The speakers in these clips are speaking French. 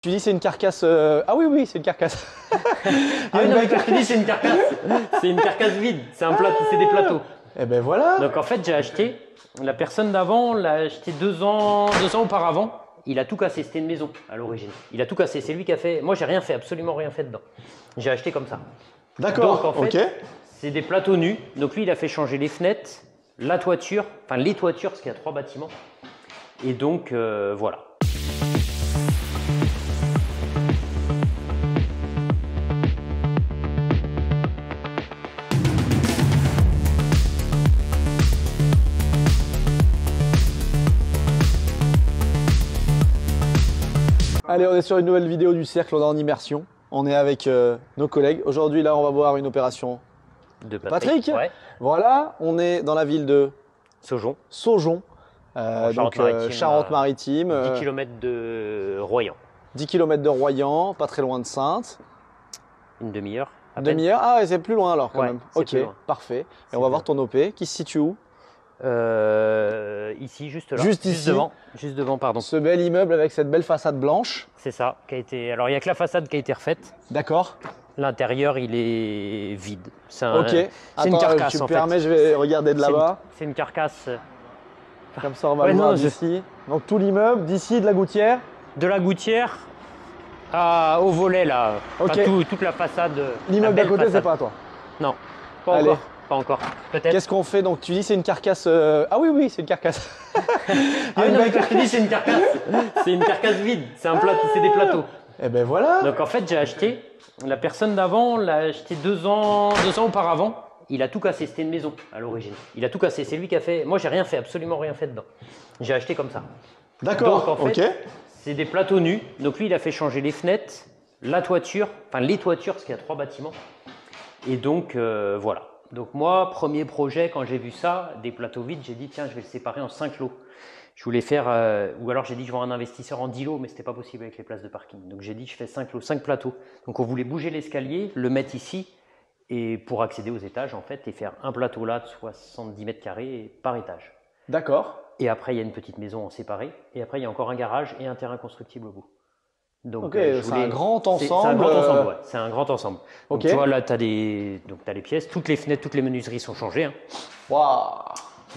Tu dis c'est une carcasse. Ah oui, oui, c'est une carcasse. Ah oui, non, mais quand je te dis c'est une carcasse, c'est une carcasse vide, c'est un plateau, c'est des plateaux. Eh ben voilà. Donc en fait, j'ai acheté, la personne d'avant l'a acheté 2 ans auparavant. Il a tout cassé, c'était une maison à l'origine. Il a tout cassé, c'est lui qui a fait. Moi, j'ai rien fait, absolument rien fait dedans. J'ai acheté comme ça. D'accord. Donc en fait, ok. c'est des plateaux nus. Donc lui, il a fait changer les fenêtres, la toiture, enfin les toitures, parce qu'il y a 3 bâtiments. Et donc voilà. Allez, on est sur une nouvelle vidéo du cercle, on est en immersion. On est avec nos collègues. Aujourd'hui, là, on va voir une opération De Patrick. Ouais. Voilà, on est dans la ville de Saujon, Saujon, Charente-Maritime, Charente-Maritime. 10 km de Royan. 10 km de Royan, pas très loin de Saintes. Une demi-heure. à Une peine. demi-heure. Ah ouais, c'est plus loin alors quand Ouais, même. c'est Ok, plus loin. parfait. Et C'est on va plus voir ton OP qui se situe où? Ici, juste là. Juste ici. devant. Juste devant, pardon. Ce bel immeuble avec cette belle façade blanche. C'est ça. Qui a été... Alors, il n'y a que la façade qui a été refaite. D'accord. L'intérieur, il est vide. C'est un- Ok. c'est une Attends, carcasse, tu me en fait. permets, je vais regarder de C'est une- là-bas. C'est une carcasse Comme ça, on va Ouais, le voir non, je- d'ici. Donc tout l'immeuble, d'ici, de la gouttière. de la gouttière au volet, là. Enfin, Ok. toute la façade. L'immeuble la d'à belle côté, c'est façade. pas à toi. Non, pas Allez. encore. Pas encore. Peut-être. Qu'est-ce qu'on fait? Donc tu dis c'est une carcasse. Ah oui, oui, c'est une carcasse. Ah oui, non, mais quand je te dis c'est une carcasse, c'est une carcasse vide. C'est un plateau, c'est des plateaux. Eh ben voilà. Donc en fait, j'ai acheté, la personne d'avant l'a acheté 2 ans auparavant. Il a tout cassé, c'était une maison à l'origine. Il a tout cassé, c'est lui qui a fait. Moi, j'ai rien fait, absolument rien fait dedans. J'ai acheté comme ça. D'accord. Donc en fait, ok. c'est des plateaux nus. Donc lui, il a fait changer les fenêtres, la toiture, enfin les toitures, parce qu'il y a 3 bâtiments. Et donc voilà. Donc moi, premier projet, quand j'ai vu ça, des plateaux vides, j'ai dit tiens, je vais le séparer en 5 lots. Je voulais faire, ou alors j'ai dit je vais voir un investisseur en 10 lots, mais c'était pas possible avec les places de parking. Donc j'ai dit je fais 5 lots, 5 plateaux. Donc on voulait bouger l'escalier, le mettre ici, et pour accéder aux étages en fait, et faire un plateau là de 70 mètres carrés par étage. D'accord. Et après il y a une petite maison en séparé, et après il y a encore un garage et un terrain constructible au bout. Donc, Ok, c'est un grand ensemble. C'est un grand ensemble, ouais. C'est un grand ensemble. Donc, Ok. tu vois, là, tu as les pièces, toutes les fenêtres, toutes les menuiseries sont changées. Hein. Waouh.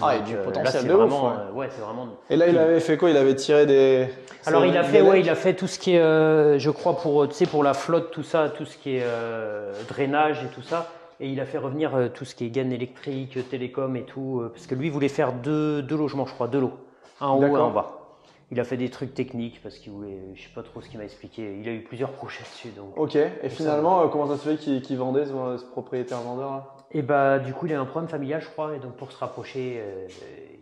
Ah, il y a Donc, du là, potentiel c'est de ouf. vraiment, Ouais. c'est vraiment. Et là, il avait fait quoi? Il avait tiré des. Alors, c'est- il a fait, ouais, il a fait tout ce qui est, je crois, pour, tu sais, pour la flotte, tout ça, tout ce qui est drainage et tout ça. Et il a fait revenir tout ce qui est gaine électrique, télécom et tout. Parce que lui, il voulait faire deux logements, je crois, 2 lots. Un en haut et un D'accord. en bas. Il a fait des trucs techniques parce qu'il voulait, je sais pas trop ce qu'il m'a expliqué. Il a eu plusieurs projets dessus. Donc. Ok. Et finalement, comment ça se fait qu'il vendait ce propriétaire vendeur là? Et bah du coup il a un problème familial je crois et donc pour se rapprocher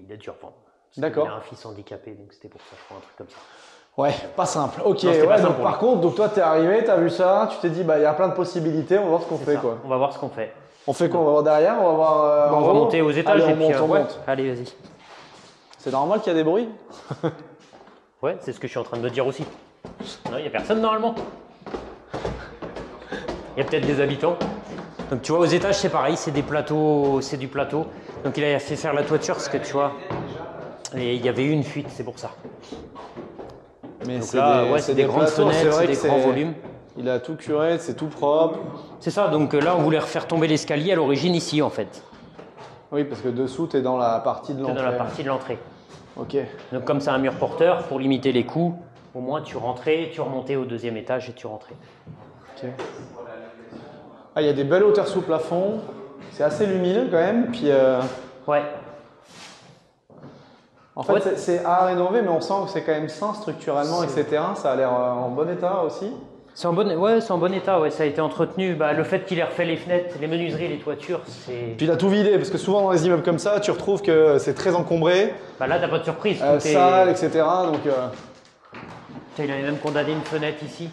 il a dû revendre. Parce D'accord. qu'il a un fils handicapé donc c'était pour ça je crois un truc comme ça. Ouais, pas simple. Ok. Non, c'était ouais, pas simple donc pour par lui. contre, donc toi, t'es arrivé, t'as vu ça, tu t'es dit, bah, il y a plein de possibilités, on va voir ce qu'on C'est fait ça. quoi. On va voir ce qu'on fait. On fait quoi? On va voir derrière, on va voir. Bon, en on va haut. monter aux étages Allez, et puis on ouais. monte. Allez vas-y. C'est normal qu'il y a des bruits. Ouais c'est ce que je suis en train de me dire aussi. Non il n'y a personne normalement. Il y a peut-être des habitants. Donc tu vois aux étages c'est pareil, c'est des plateaux, c'est du plateau. Donc il a fait faire la toiture parce que tu vois. Et il y avait eu une fuite, c'est pour ça. Mais Donc là, ouais, c'est des grandes plateaux, fenêtres, c'est vrai c'est que des grands volumes. Il a tout curé, c'est tout propre. C'est ça, donc là on voulait refaire tomber l'escalier à l'origine ici en fait. Oui, parce que dessous, t'es dans la partie de C'est l'entrée. dans la partie de l'entrée. Ok. Donc comme c'est un mur porteur, pour limiter les coûts, au moins tu rentrais, tu remontais au 2e étage et tu rentrais. Ok. Ah, il y a des belles hauteurs sous plafond. C'est assez lumineux quand même. Puis, Ouais, en fait, Ouais. c'est à rénover, mais on sent que c'est quand même sain structurellement, etc. Ça a l'air en bon état aussi. c'est en bon état, ouais, ça a été entretenu. Bah, le fait qu'il ait refait les fenêtres, les menuiseries, les toitures, c'est. Puis il a tout vidé, parce que souvent dans les immeubles comme ça, tu retrouves que c'est très encombré, Bah, là t'as pas de surprise. tout est- sale, etc. Donc, Tiens, il avait même condamné une fenêtre ici.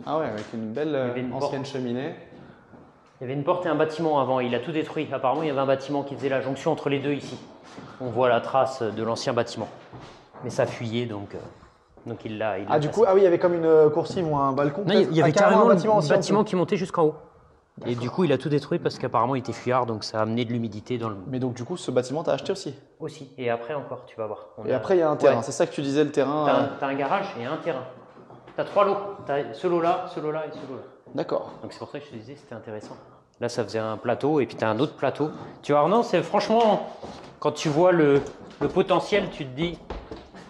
ah ouais, avec une belle avait une ancienne cheminée. Il y avait une porte et un bâtiment avant, il a tout détruit. Apparemment il y avait un bâtiment qui faisait la jonction entre les deux ici. On voit la trace de l'ancien bâtiment. Mais ça fuyait donc il l'a. Ah, du coup, ah oui, il y avait comme une coursive ou un balcon. Non, il y avait carrément carrément un le bâtiment aussi en bâtiment dessous. qui montait jusqu'en haut. Et du coup, il a tout détruit parce qu'apparemment, il était fuyard, donc ça a amené de l'humidité dans le... Mais donc du coup, ce bâtiment, t'as acheté aussi? Aussi. Et après encore, tu vas voir. Et après, il y a un terrain. Ouais. C'est ça que tu disais, le terrain. T'as un garage et un terrain. T'as 3 lots. T'as ce lot-là, ce lot-là et ce lot-là. D'accord. Donc c'est pour ça que je te disais, c'était intéressant. Là, ça faisait un plateau et puis t'as un autre plateau. Tu vois, non, c'est franchement, quand tu vois le potentiel, tu te dis,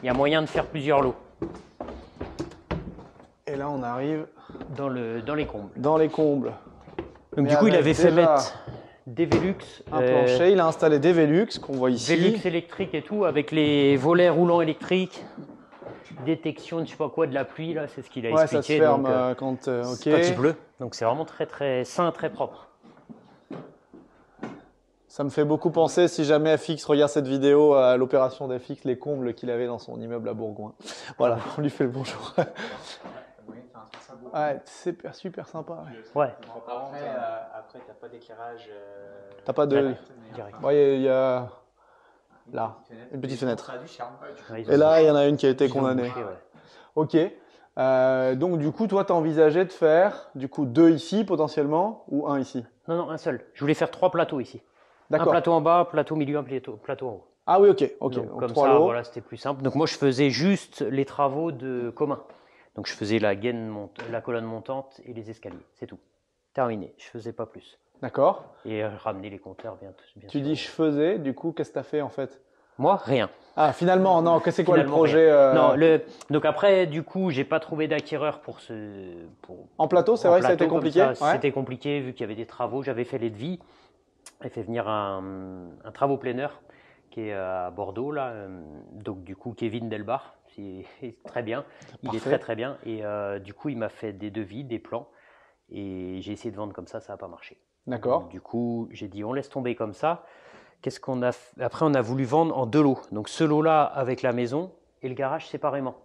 il y a moyen de faire plusieurs lots. Et là, on arrive Dans les combles. dans les combles. Donc Mais du coup, il avec avait fait déjà mettre des Velux. un plancher. Il a installé des Velux qu'on voit ici. Velux électriques et tout, avec les volets roulants électriques. Détection de je sais pas quoi de la pluie, là, c'est ce qu'il a Ouais, expliqué. ça se ferme donc, quand ok. quand il pleut. Donc c'est vraiment très très sain, très propre. Ça me fait beaucoup penser, si jamais FX regarde cette vidéo, à l'opération d'FX, les combles qu'il avait dans son immeuble à Bourgoin. Voilà, on lui fait le bonjour. Ouais, super, super sympa. Ouais. Après, t'as pas d'éclairage. T'as pas de. Direct. Ouais, il y a. Là, une petite fenêtre. Ça a du charme. Ouais, Et là, il y en a une qui a été ils ont condamnée. bouché, ouais. Ok. Donc, du coup, toi, tu as envisagé de faire du coup 2 ici potentiellement ou un ici? Non, non, un seul. Je voulais faire 3 plateaux ici. Un D'accord. plateau en bas, plateau au milieu, un plateau en haut. Ah oui, ok. Ok. Donc, Donc, comme 3 ça, lots. voilà, c'était plus simple. Donc moi, je faisais juste les travaux de commun. Donc je faisais la la colonne montante et les escaliers, c'est tout. Terminé. Je faisais pas plus. D'accord. Et ramener les compteurs, bien Tu sûr. dis je faisais, du coup, qu'est-ce que tu as fait en fait? Moi, rien. Ah, finalement, non, c'est quoi le Finalement, projet Non, donc après, du coup, j'ai pas trouvé d'acquéreur pour En plateau, c'est vrai que ça a été compliqué. Ouais. C'était compliqué vu qu'il y avait des travaux. J'avais fait les devis. J'ai fait venir un travaux planeur qui est à Bordeaux, là. Donc, du coup, Kevin Delbar, c'est très bien. Il est Parfait. très, très bien. Et du coup, il m'a fait des devis, des plans. Et j'ai essayé de vendre comme ça n'a pas marché. D'accord. Donc, du coup, j'ai dit, on laisse tomber comme ça. Qu'est-ce qu'on a fait? Après, on a voulu vendre en 2 lots. Donc, ce lot-là avec la maison et le garage séparément.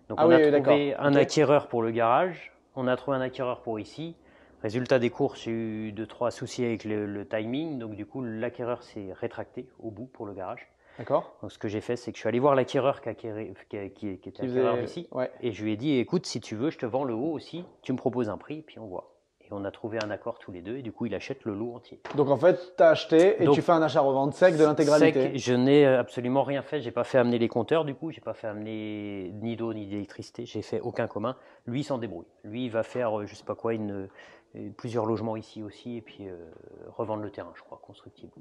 Donc, on a trouvé un acquéreur pour le garage. On a trouvé un acquéreur pour ici. Résultat des courses, j'ai eu 2-3 soucis avec le timing. Donc, du coup, l'acquéreur s'est rétracté au bout pour le garage. D'accord. Donc, ce que j'ai fait, c'est que je suis allé voir l'acquéreur qui était acquéreur d'ici. Ouais. Et je lui ai dit, écoute, si tu veux, je te vends le haut aussi. Tu me proposes un prix, puis on voit. Et on a trouvé un accord tous les deux. Et du coup, il achète le lot entier. Donc en fait, tu as acheté et Donc, tu fais un achat-revente sec de l'intégralité. Sec, je n'ai absolument rien fait. J'ai pas fait amener les compteurs, du coup. J'ai pas fait amener ni d'eau ni d'électricité. J'ai fait aucun commun. Lui, il s'en débrouille. Lui, il va faire, je sais pas quoi, plusieurs logements ici aussi. Et puis revendre le terrain, je crois, constructible.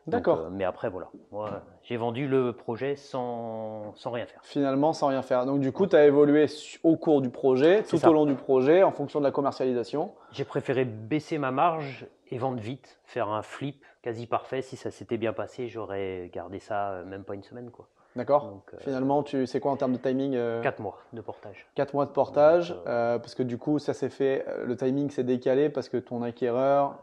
D'accord. Mais après, voilà. Moi, j'ai vendu le projet sans rien faire. Finalement, sans rien faire. Donc du coup, tu as évolué au cours du projet, tout au long du projet, en fonction de la commercialisation. J'ai préféré baisser ma marge et vendre vite, faire un flip quasi parfait. Si ça s'était bien passé, j'aurais gardé ça même pas une semaine, quoi. D'accord. Donc, finalement, tu sais quoi en termes de timing 4 mois de portage. 4 mois de portage, Donc, parce que du coup, ça s'est fait, le timing s'est décalé parce que ton acquéreur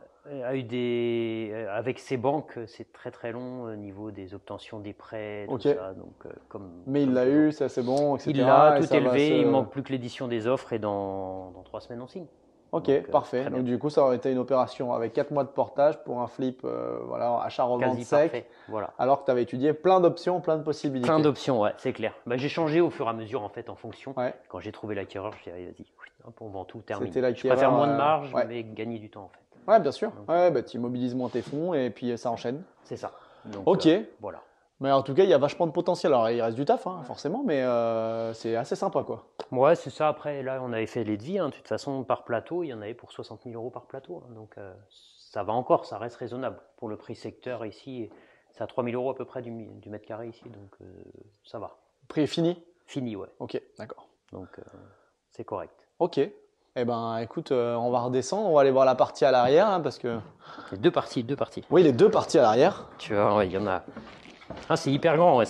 a eu avec ses banques, c'est très très long au niveau des obtentions des prêts, tout ça. Donc, mais il l'a eu, ça c'est bon, etc. Il l'a tout élevé, il manque plus que l'édition des offres et dans 3 semaines on signe. Ok, donc, parfait. Donc du coup, ça aurait été une opération avec 4 mois de portage pour un flip, voilà, achat-revente Quasi sec. parfait, voilà. Alors que tu avais étudié plein d'options, plein de possibilités. Plein d'options, ouais, c'est clair. Bah, j'ai changé au fur et à mesure en fait en fonction. Ouais. Quand j'ai trouvé l'acquéreur, je dis allez, vas-y, hop, on vend tout, termine. C'était Je préfère moins de marge, ouais. mais gagner du temps en fait. Ouais, bien sûr. Ouais, bah, tu immobilises moins tes fonds et puis ça enchaîne. C'est ça. Donc, ok. Voilà. Mais en tout cas, il y a vachement de potentiel. Alors, il reste du taf, hein, forcément, mais c'est assez sympa, quoi. Ouais, c'est ça. Après, là, on avait fait les devis. Hein. De toute façon, par plateau, il y en avait pour 60 000 euros par plateau. Hein. Donc, ça va encore, ça reste raisonnable. Pour le prix secteur ici, c'est à 3 000 euros à peu près du mètre carré ici. Donc, ça va. Prix est fini? Fini, ouais. Ok, d'accord. Donc, c'est correct. Ok. Eh ben, écoute, on va redescendre. On va aller voir la partie à l'arrière, hein, parce que… Les deux parties. Oui, les 2 parties à l'arrière. Tu vois, ouais, il y en a… Ah, c'est hyper grand, ouais.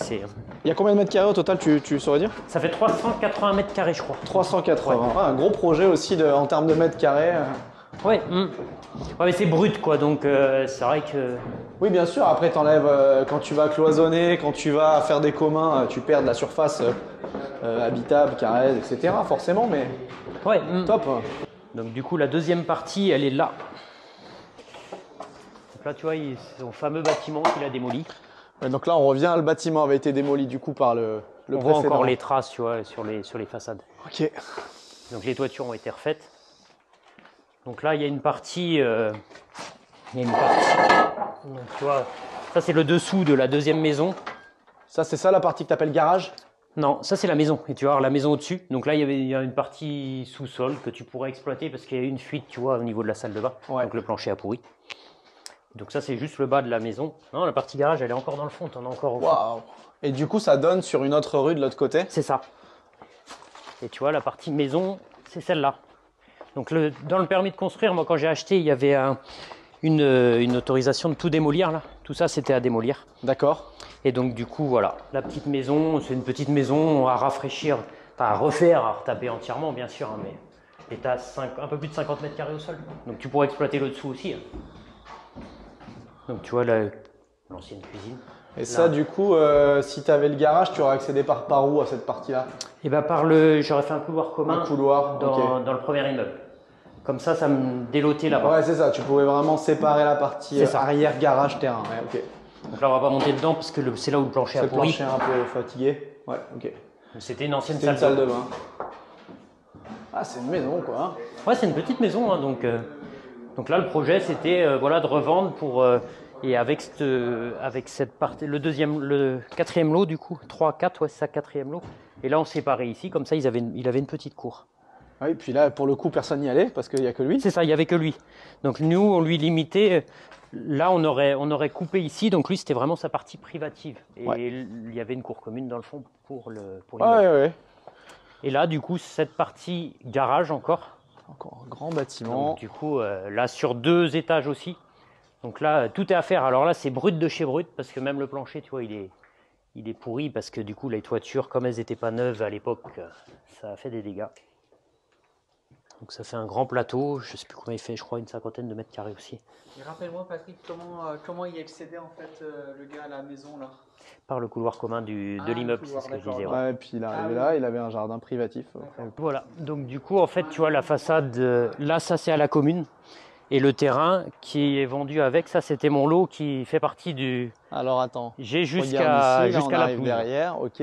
Il y a combien de mètres carrés au total, tu saurais dire? Ça fait 380 mètres carrés, je crois. 380. Ouais. Ah, un gros projet aussi en termes de mètres carrés. Ouais, ouais, mais c'est brut, quoi. Donc, c'est vrai que… Oui, bien sûr. Après, t'enlèves quand tu vas cloisonner, quand tu vas faire des communs, tu perds de la surface habitable, carrée, etc. Forcément, mais ouais, top. Donc, du coup, la deuxième partie, elle est là. Donc là, tu vois, c'est son fameux bâtiment qu'il a démoli. Ouais, donc là, on revient. Le bâtiment avait été démoli du coup par le on précédent. voit encore les traces, tu vois, sur les façades. Ok. Donc, les toitures ont été refaites. Donc là, il y a une partie. Donc, tu vois, ça c'est le dessous de la deuxième maison. Ça, c'est ça la partie que tu appelles garage? Non, ça c'est la maison. Et tu vois la maison au-dessus. Donc là, il y a une partie sous-sol que tu pourrais exploiter parce qu'il y a une fuite, tu vois, au niveau de la salle de bain. Ouais. Donc le plancher a pourri. Donc ça, c'est juste le bas de la maison. Non, la partie garage, elle est encore dans le fond. T'en as encore au fond. Waouh! Et du coup, ça donne sur une autre rue de l'autre côté? C'est ça. Et tu vois, la partie maison, c'est celle-là. Donc dans le permis de construire, moi quand j'ai acheté, il y avait une autorisation de tout démolir là. Tout ça, c'était à démolir. D'accord. Et donc du coup, voilà, la petite maison, c'est une petite maison à rafraîchir, enfin à refaire, à retaper entièrement bien sûr, hein, mais tu as un peu plus de 50 mètres carrés au sol. Donc tu pourrais exploiter le dessous aussi. Hein. Donc tu vois l'ancienne cuisine. Et ça, du coup, si tu avais le garage, tu aurais accédé par où à cette partie-là? Et ben j'aurais fait un couloir commun Un couloir, dans le premier immeuble. Comme ça me délotait la partie. Ouais, c'est ça, tu pouvais vraiment séparer la partie arrière garage terrain. Ouais, ok. Donc là, on va pas monter dedans parce que c'est là où le plancher a pourri. C'est le plancher un peu fatigué. Ouais, ok. C'était une ancienne salle de bain. Ah, c'est une maison, quoi. Hein. Ouais, c'est une petite maison. Hein, donc là, le projet, c'était voilà, de revendre pour. Et avec cette partie, le quatrième lot, du coup, 3, 4, ouais, c'est ça, quatrième lot. Et là, on séparait ici, comme ça, il avait une petite cour. Oui, puis là, pour le coup, personne n'y allait parce qu'il n'y a que lui. C'est ça, il n'y avait que lui. Donc nous, on lui limitait. Là, on aurait coupé ici, donc lui, c'était vraiment sa partie privative. Et il y avait une cour commune dans le fond pour ouais. Et là, du coup, cette partie garage encore. Encore un grand bâtiment. Donc, du coup, là, sur 2 étages aussi. Donc là, tout est à faire. Alors là, c'est brut de chez brut, parce que même le plancher, tu vois, il est pourri, parce que du coup, les toitures, comme elles n'étaient pas neuves à l'époque, ça a fait des dégâts. Donc ça fait un grand plateau, je ne sais plus combien il fait, je crois une 50aine de mètres carrés aussi. Et rappelle-moi Patrick, comment il accédait en fait le gars à la maison là? Par le couloir commun de l'immeuble, c'est ce que je disais. Ouais, et puis il arrivait là, il avait un jardin privatif. Voilà, donc du coup en fait tu vois la façade, là ça c'est à la commune. Et le terrain qui est vendu avec, ça c'était mon lot qui fait partie du... Alors attends, j'ai jusqu'à la pelouse. Derrière, ok.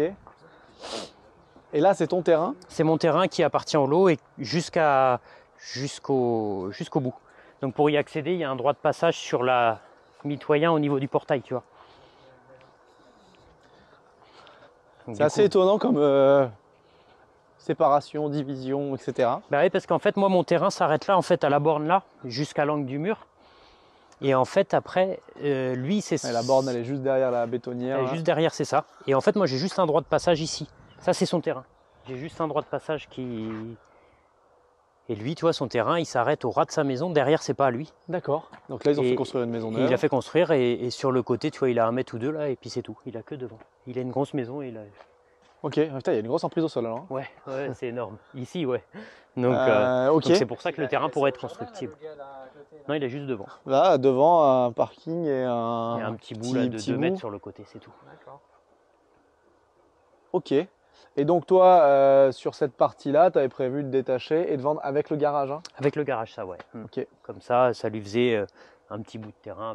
Et là, c'est ton terrain? C'est mon terrain qui appartient au lot et jusqu'au bout. Donc pour y accéder, il y a un droit de passage sur la mitoyen au niveau du portail, tu vois. C'est assez étonnant comme séparation, division, etc. Bah oui, parce qu'en fait, moi, mon terrain s'arrête là, en fait, à la borne là, jusqu'à l'angle du mur. Et en fait, après, lui, c'est... La borne, elle est juste derrière la bétonnière. Elle est juste derrière, c'est ça. Et en fait, moi, j'ai juste un droit de passage ici. Ça, c'est son terrain. J'ai juste un droit de passage qui... Et lui, tu vois, son terrain, il s'arrête au ras de sa maison. Derrière, c'est pas à lui. D'accord. Donc là, ils ont fait construire une maison neuve. Il a fait construire et sur le côté, tu vois, il a 1 mètre ou 2 là, et puis c'est tout. Il a que devant. Il a une grosse maison et il a... Ok, putain, il y a une grosse emprise au sol alors. Ouais, c'est énorme. Ici, ouais. Donc c'est pour ça que le terrain pourrait être constructible. Non, il est juste devant. Là, devant, un parking et un petit bout là, de 2 mètres sur le côté, c'est tout. D'accord. Ok. Et donc toi, sur cette partie-là, tu avais prévu de détacher et de vendre avec le garage, hein? Avec le garage, ça, ouais. Ok. Comme ça lui faisait un petit bout de terrain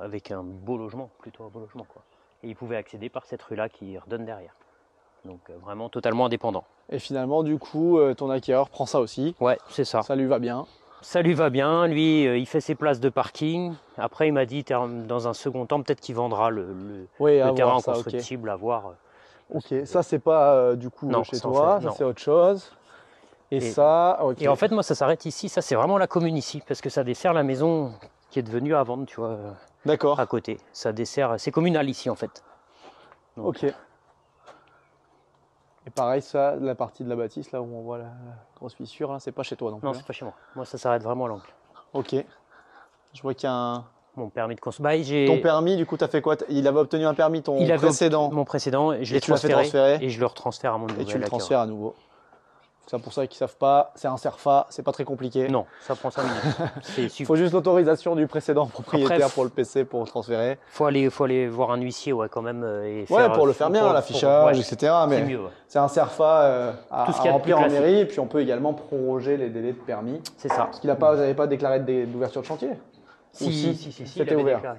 avec un beau logement, plutôt un beau logement, quoi. Et il pouvait accéder par cette rue-là qui redonne derrière. Donc vraiment totalement indépendant. Et finalement, du coup, ton acquéreur prend ça aussi. Ouais, c'est ça. Ça lui va bien. Ça lui va bien. Lui, il fait ses places de parking. Après, il m'a dit, dans un second temps, peut-être qu'il vendra le terrain en constructible, à voir. Ok, ça c'est pas du coup chez toi, ça c'est autre chose. Et ça, ok. Et en fait, moi, ça s'arrête ici. Ça, c'est vraiment la commune ici, parce que ça dessert la maison qui est devenue à vendre, tu vois. D'accord. À côté. Ça dessert, c'est communal ici, en fait. Donc, ok. Et pareil, ça, la partie de la bâtisse, là où on voit la grosse fissure, c'est pas chez toi non plus. Non, c'est pas chez moi. Moi, ça s'arrête vraiment à l'angle. Ok. Je vois qu'il y a un... Mon permis de construire. Ton permis, du coup, tu as fait quoi? Il avait obtenu un permis, ton précédent? Mon précédent, je l'ai transféré. Et je le retransfère à mon nouvel. Et tu le transfères à nouveau. C'est pour ça qu'ils ne savent pas, c'est un CERFA, c'est pas très compliqué. Non, ça prend 5 minutes. Il faut juste l'autorisation du précédent propriétaire pour le PC pour transférer. Faut aller voir un huissier, ouais, quand même. Et pour le faire bien, l'affichage, etc. Mais c'est mieux. Ouais. C'est un CERFA à remplir en mairie, et puis on peut également proroger les délais de permis. C'est ça. Parce qu'il vous n'avez pas déclaré d'ouverture de chantier? Si, c'était ouvert.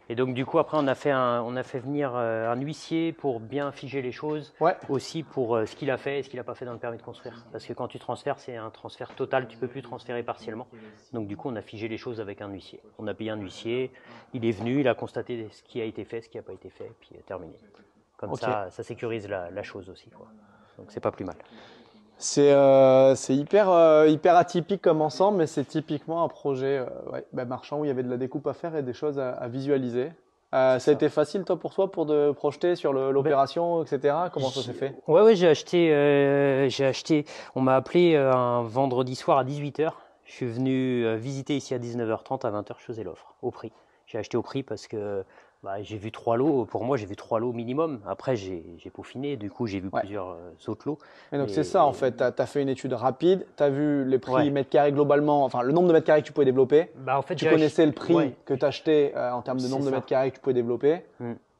Et donc du coup après on a fait venir un huissier pour bien figer les choses, Ouais. aussi pour ce qu'il a fait et ce qu'il n'a pas fait dans le permis de construire. Parce que quand tu transfères, c'est un transfert total, tu ne peux plus transférer partiellement. Donc du coup on a figé les choses avec un huissier. On a payé un huissier, il est venu, il a constaté ce qui a été fait, ce qui n'a pas été fait, et puis terminé. Comme ça sécurise la chose aussi, quoi. Donc c'est pas plus mal. C'est hyper atypique comme ensemble, mais c'est typiquement un projet marchand où il y avait de la découpe à faire et des choses à visualiser. Ça a été facile, toi, pour toi, pour te projeter sur l'opération, etc. Comment ça s'est fait? Ouais, j'ai acheté. On m'a appelé un vendredi soir à 18h. Je suis venu visiter ici à 19h30, à 20h, je faisais l'offre, au prix. J'ai acheté au prix parce que j'ai vu 3 lots. Pour moi, j'ai vu 3 lots minimum. Après, j'ai peaufiné. Du coup, j'ai vu plusieurs autres lots. Et donc, c'est ça, en fait. Tu as fait une étude rapide. Tu as vu les prix mètres carrés globalement, enfin, le nombre de mètres carrés que tu pouvais développer. En fait, tu connaissais le prix que tu achetais en termes de nombre de mètres carrés que tu pouvais développer.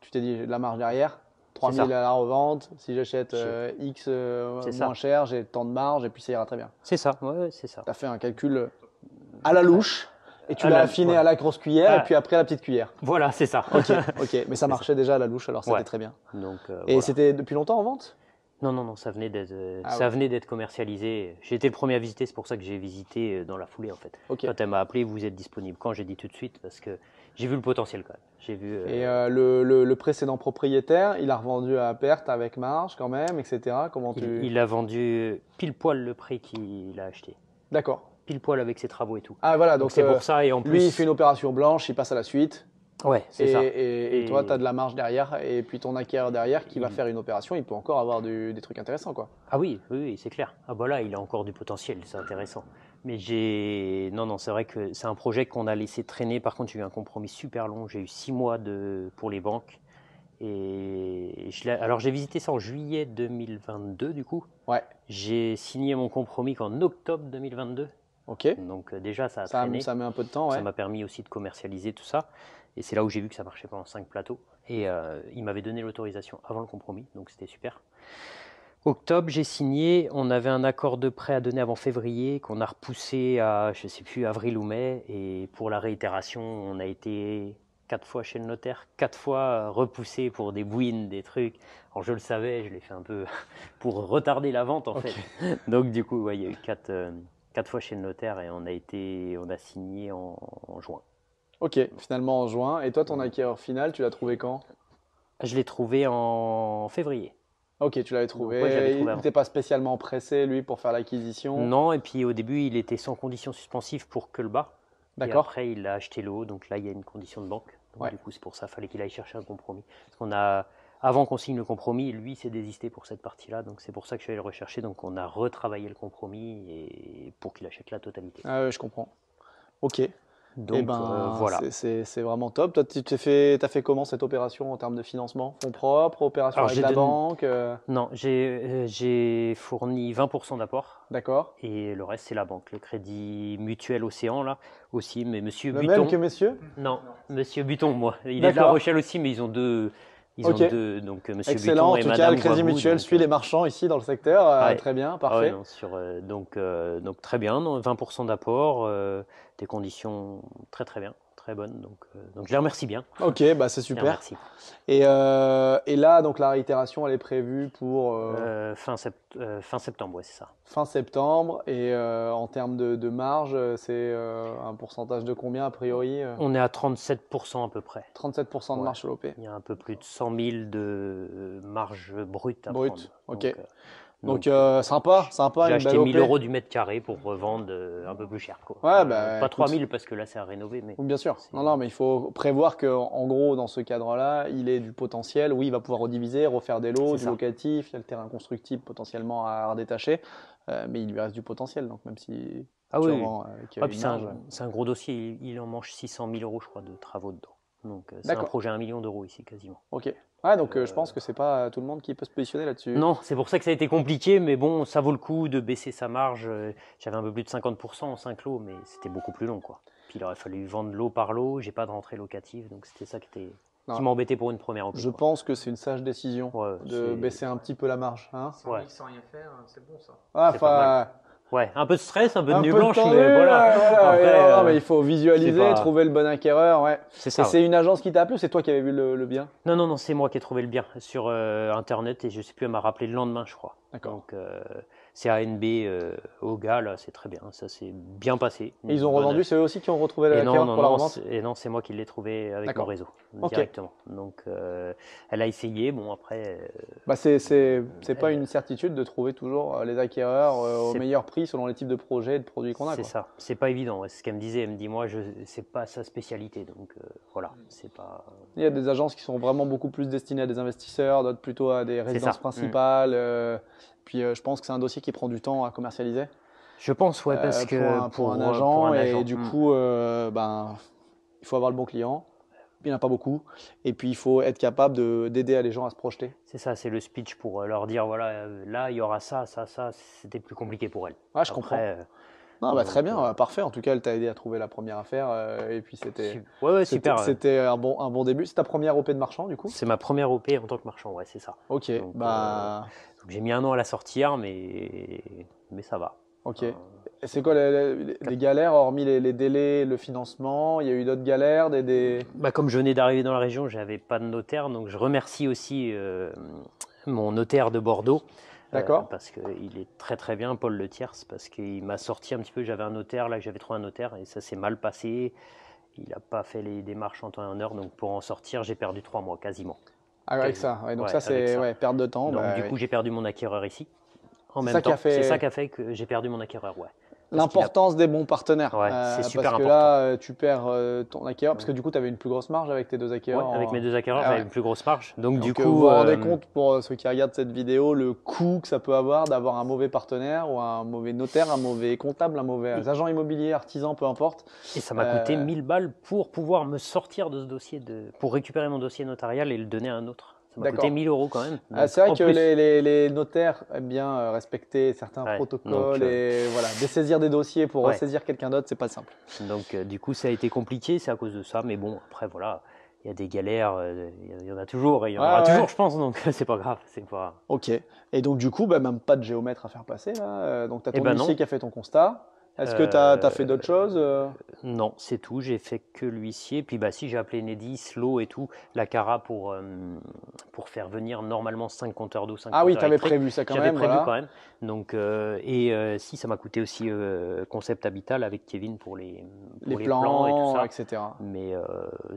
Tu t'es dit, j'ai de la marge derrière. 3 000 à la revente. Si j'achète X moins cher, j'ai tant de marge et puis ça ira très bien. C'est ça, ouais, c'est ça. Tu as fait un calcul à la louche. Et tu l'as affiné à la grosse cuillère et puis après à la petite cuillère. Voilà, c'est ça. Ok, mais ça marchait déjà à la louche, alors c'était très bien. Donc, et c'était depuis longtemps en vente? Non, ça venait d'être commercialisé. J'ai été le premier à visiter, c'est pour ça que j'ai visité dans la foulée en fait. Quand elle m'a appelé, vous êtes disponible quand? J'ai dit tout de suite parce que j'ai vu le potentiel quand même. Et le précédent propriétaire, il a revendu à perte avec marge quand même, etc. Il a vendu pile poil le prix qu'il a acheté. D'accord. Pile poil avec ses travaux et tout. Ah voilà, donc c'est pour ça. Et en plus, lui, il fait une opération blanche, il passe à la suite. Ouais, c'est ça. Et toi, tu as de la marge derrière, et puis ton acquéreur derrière qui va faire une opération, il peut encore avoir des trucs intéressants, quoi. Ah oui, c'est clair. Ah bah là, il a encore du potentiel, c'est intéressant. Mais non, c'est vrai que c'est un projet qu'on a laissé traîner. Par contre, j'ai eu un compromis super long. J'ai eu 6 mois pour les banques. Alors, j'ai visité ça en juillet 2022, du coup. Ouais. J'ai signé mon compromis qu'en octobre 2022. Ok. Donc déjà, ça a traîné. Ça met un peu de temps, ouais. Ça m'a permis aussi de commercialiser tout ça. Et c'est là où j'ai vu que ça marchait pendant 5 plateaux. Et il m'avait donné l'autorisation avant le compromis, donc c'était super. Octobre, j'ai signé. On avait un accord de prêt à donner avant février, qu'on a repoussé à, je ne sais plus, avril ou mai. Et pour la réitération, on a été 4 fois chez le notaire, 4 fois repoussé pour des bouines, des trucs. Alors je le savais, je l'ai fait un peu pour retarder la vente en fait. Donc du coup, il y a eu 4 fois chez le notaire et on a signé en juin. Ok, finalement en juin. Et toi, ton acquéreur final, tu l'as trouvé quand? Je l'ai trouvé en février. Ok, tu l'avais trouvé. Il n'était pas spécialement pressé, lui, pour faire l'acquisition? Non, et puis au début, il était sans condition suspensive pour que le bas. D'accord. Et après, il a acheté le haut, donc là, il y a une condition de banque. Donc, du coup, c'est pour ça qu'il fallait qu'il aille chercher un compromis. Parce avant qu'on signe le compromis, lui s'est désisté pour cette partie-là, donc c'est pour ça que je suis allé le rechercher. Donc on a retravaillé le compromis pour qu'il achète la totalité. Ah ouais, je comprends. Ok. Donc voilà. C'est vraiment top. Toi, tu as fait comment cette opération en termes de financement? Fonds propres, opération avec la banque? Non, j'ai fourni 20% d'apport. D'accord. Et le reste, c'est la banque. Le crédit mutuel Océan, là, aussi. Mais monsieur Le Buton. même que messieurs? Non, monsieur Buton, moi. Il est de La Rochelle aussi, mais ils ont deux. Donc monsieur excellent. Buton et en tout madame cas, le Crédit Mutuel suit les marchands ici dans le secteur. Très bien, parfait. Donc très bien, 20% d'apport, des conditions très très bien, très bonnes. Donc je les remercie bien. Ok, bah c'est super. Merci. Et là, donc la réitération, elle est prévue pour fin septembre, ouais, c'est ça. Fin septembre. Et en termes de marge, c'est un pourcentage de combien a priori? On est à 37% à peu près. 37% de marge sur l'OP. Il y a un peu plus de 100 000 de marge brute à prendre. Ok. Donc sympa. J'ai acheté 1 000 € du mètre carré pour revendre un peu plus cher, quoi. Ouais, pas 3 000 parce que là c'est à rénover. Mais bien sûr. Non, mais il faut prévoir qu'en gros, dans ce cadre-là, il est du potentiel. Oui, il va pouvoir rediviser, refaire des lots, du locatif, il y a le terrain constructible potentiellement à redétacher. Mais il lui reste du potentiel, donc même si c'est un gros dossier, il en mange 600 000 € je crois de travaux dedans. Donc c'est un projet à 1 million d'euros ici quasiment. Ok. Ouais, donc je pense que c'est pas tout le monde qui peut se positionner là-dessus. Non, c'est pour ça que ça a été compliqué, mais bon, ça vaut le coup de baisser sa marge. J'avais un peu plus de 50% en 5 lots, mais c'était beaucoup plus long, quoi. Puis il aurait fallu vendre lot par lot, j'ai pas de rentrée locative, donc c'était ça qui m'embêtait pour une première option. Je pense que c'est une sage décision de baisser un petit peu la marge. Hein, sans rien faire, c'est bon ça. Enfin, Ouais, un peu de stress, un peu de Un nuit peu blanche, tendu, mais voilà. voilà. Après, Et non, mais il faut visualiser, c'est pas- trouver le bon acquéreur. Ouais. C'est Et ça. c'est une agence qui t'a appelé ou c'est toi qui avais vu le bien? Non, non, non, c'est moi qui ai trouvé le bien sur Internet et je sais plus, elle m'a rappelé le lendemain, je crois. D'accord. Donc, c'est ANB au gars, là, c'est très bien. Ça s'est bien passé. Et ils ont Bonne- revendu, c'est eux aussi qui ont retrouvé Et l'acquéreur non, pour la non, revente? et non, c'est moi qui l'ai trouvé avec mon D'accord. réseau Ok. directement. Donc, elle a essayé. Bon, après, Bah c'est pas une certitude de trouver toujours les acquéreurs au C'est- meilleur prix selon les types de projets et de produits qu'on a, c'est quoi. ça. C'est pas évident. Ouais. C'est ce qu'elle me disait. Elle me dit, moi, c'est pas sa spécialité. Donc, voilà, c'est pas. Il y a des agences qui sont vraiment beaucoup plus destinées à des investisseurs, d'autres plutôt à des résidences ça. principales. Puis je pense que c'est un dossier qui prend du temps à commercialiser Je pense, ouais, parce que pour un agent. pour un Et agent. du coup, ben, il faut avoir le bon client. Il n'y en a pas beaucoup. Et puis, il faut être capable d'aider les gens à se projeter. C'est ça, c'est le speech pour leur dire voilà, là il y aura ça, ça, ça. C'était plus compliqué pour elle. Ouais, je comprends. Après, Non, bah, donc, très bien, parfait. En tout cas, elle t'a aidé à trouver la première affaire. Et puis, ouais, super. c'était un bon début. C'est ta première OP de marchand, du coup? C'est ma première OP en tant que marchand, ouais, c'est ça. Ok, Donc, bah, donc j'ai mis un an à la sortir, mais ça va. ok. Et c'est quoi les galères, hormis les délais, le financement? Il y a eu d'autres galères, Bah, comme je venais d'arriver dans la région, j'avais pas de notaire, donc je remercie aussi mon notaire de Bordeaux. D'accord. Parce qu'il est très très bien, Paul Le Thiers, parce qu'il m'a sorti un petit peu, j'avais un notaire, là j'avais trouvé un notaire et ça s'est mal passé. Il n'a pas fait les démarches en temps et en heure, donc pour en sortir, j'ai perdu 3 mois quasiment. Ah, avec ça. Ouais, donc Ouais, ça, avec c'est ça. ouais, perte de temps. Donc bah, du oui. coup, j'ai perdu mon acquéreur ici. En C'est même ça qui temps, a fait- c'est ça qui a fait que j'ai perdu mon acquéreur, ouais. Parce L'importance des bons partenaires. Ouais, c'est super parce que là, tu perds ton acquéreur, parce que du coup, tu avais une plus grosse marge avec tes deux acquéreurs. Ouais, avec mes deux acquéreurs, Ah j'avais ouais. une plus grosse marge. Donc du Donc, coup, vous vous rendez compte, pour ceux qui regardent cette vidéo, le coût que ça peut avoir d'avoir un mauvais partenaire ou un mauvais notaire, un mauvais comptable, un mauvais agent immobilier, artisan, peu importe. et ça m'a coûté 1000 balles pour pouvoir me sortir de ce dossier, pour récupérer mon dossier notarial et le donner à un autre. Ça m'a D'accord. coûté 1000 € quand même. Ah, Donc, c'est vrai en que plus- les notaires aiment bien respecter certains Ouais, protocoles donc, et voilà, dessaisir des dossiers pour ouais. ressaisir quelqu'un d'autre, c'est pas simple. Donc du coup, ça a été compliqué, c'est à cause de ça. Mais bon, après, voilà, il y a des galères, il y en a toujours, et il y en Ouais, aura ouais. toujours, je pense. Donc c'est pas grave, c'est pas. Ok. Et donc, du coup, bah, même pas de géomètre à faire passer là. Donc, tu as Eh ton ben huissier non. qui a fait ton constat. Est-ce que tu as fait d'autres choses Non, c'est tout. J'ai fait que l'huissier. Puis bah si, j'ai appelé Enedis, l'eau et tout, la Cara pour faire venir normalement 5 compteurs d'eau, 5 Ah oui, compteurs tu avais électriques. prévu ça quand J'avais même. prévu Voilà. quand même. Donc si, ça m'a coûté aussi Concept Habital avec Kevin pour les plans et tout ça. etc. Mais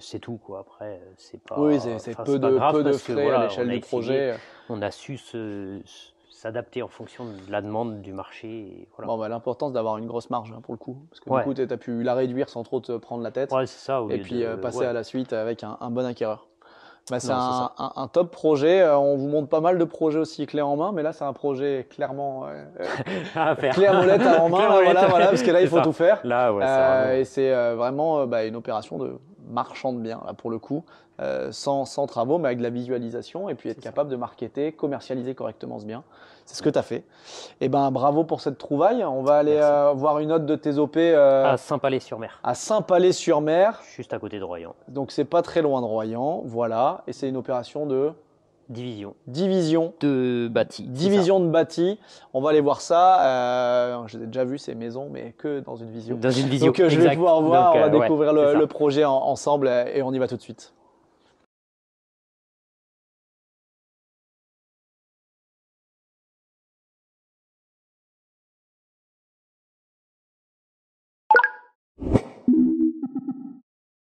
c'est tout quoi. Après, c'est pas. Oui, c'est enfin, peu c'est pas de, grave peu de parce que, frais voilà, à l'échelle on a du essayé, projet. On a su s'adapter en fonction de la demande du marché. Et voilà. Bon, bah, l'importance d'avoir une grosse marge hein, pour le coup. Parce que Ouais. du coup, tu as pu la réduire sans trop te prendre la tête. Ouais, c'est ça. Au Et lieu puis de, passer ouais. à la suite avec un bon acquéreur. Bah, c'est Non, c'est un top projet. On vous montre pas mal de projets aussi clés en main, mais là, c'est un projet clairement à faire. clé à molette en main. Clé à Là, molette. voilà, parce que là, il C'est faut ça. tout faire. Là, ouais, c'est vraiment- Et c'est vraiment bah, une opération de marchand de biens, là, pour le coup, sans travaux, mais avec de la visualisation et puis être capable de marketer, commercialiser correctement ce bien. C'est ce que tu as fait. Et ben bravo pour cette trouvaille. On va aller voir une autre de tes OP à Saint-Palais-sur-Mer, à Saint-Palais-sur-Mer. juste à côté de Royan. Donc c'est pas très loin de Royan. Voilà. Et c'est une opération de Division division. de bâti. Division de bâti. On va aller voir ça. J'ai déjà vu ces maisons, mais que dans une vision. Dans une vision. Donc je vais exact. pouvoir voir. Donc, On va ouais, découvrir c'est ça. le projet ensemble et on y va tout de suite.